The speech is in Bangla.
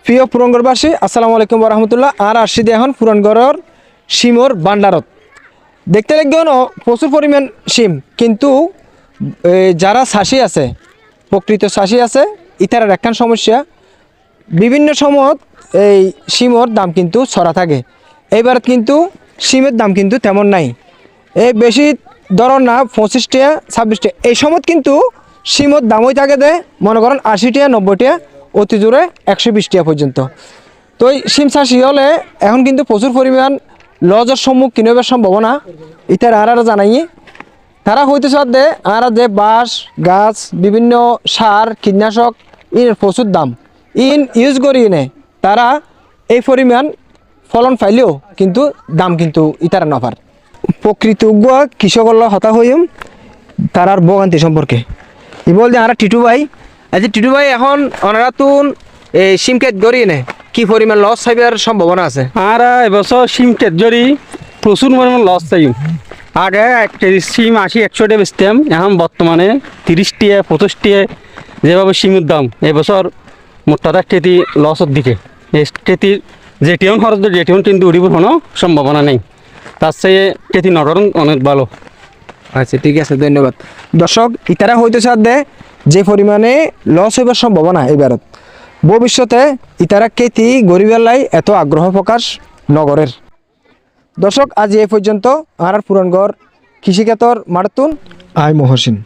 প্রিয় পুরনগরবাসী, আসসালামু আলাইকুম ওয়া রাহমাতুল্লাহ। আর আসছি এখন পুরনগরের শিমর ভান্ডারত। দেখতে লাগবেন প্রচুর পরিমাণ শিম, কিন্তু যারা চাষি আছে, প্রকৃত চাষি আছে, ইতার একখান সমস্যা, বিভিন্ন সময়ত এই শিমর দাম কিন্তু ছড়া থাকে। এইবার কিন্তু শিমের দাম কিন্তু তেমন নাই, এই বেশি ধরন না 25 টাকা 26 টাকা। এই সময়ত কিন্তু শিমর দাম হয়ে থাকে দে মনে করেন 80 টাকা 90 টাকা, অতি জোরে 120 টাকা পর্যন্ত। তো এই শিম চাষি হলে এখন কিন্তু প্রচুর পরিমাণ লজের সম্মুখীন হবার সম্ভাবনা ইতার আর জানাই। তারা হইতে দে আর যে বাঁশ গাছ বিভিন্ন সার কীটনাশক ইনের প্রচুর দাম, ইন ইউজ করি নে তারা এই পরিমাণ ফলন পাইলেও কিন্তু দাম কিন্তু ইতারা নপার। প্রকৃত কৃষকল হতা হইম তারার ভোগান্তি সম্পর্কে ই বলতে আর টিটু ভাই। আচ্ছা টিটু ভাই, এখন ওনারা তুন এই সিম কেট গড়ি নে কি পরিমাণ লস হইবার সম্ভাবনা আছে? আর এবছর সিম কেটজরি প্রচুর পরিমাণ লস চাই। আগে 1 কেজি সিম 80-100 টাকা বেচতাম, এখন বর্তমানে 30 টাকা 25 টাকা যেভাবে সিমের দাম, এবছর মোটটা কেতি লসের দিকে। এই কেতির যেটিও খরচ যেটিও কিন্তু উড়িব কোনো সম্ভাবনা নেই, তার চেয়ে কেতি নগরণ অনেক ভালো। আচ্ছা ঠিক আছে, ধন্যবাদ। দর্শক, ইতারা হইতে দে যে পরিমাণে লস হইবার সম্ভাবনা এবারত, ভবিষ্যতে ইতারা কেতি গরিবেলাই এত আগ্রহ প্রকাশ নগরের। দর্শক, আজ এই পর্যন্ত। আর পুরনগড় কৃষিক্ষেত্র মারাতুন আই মহসিন।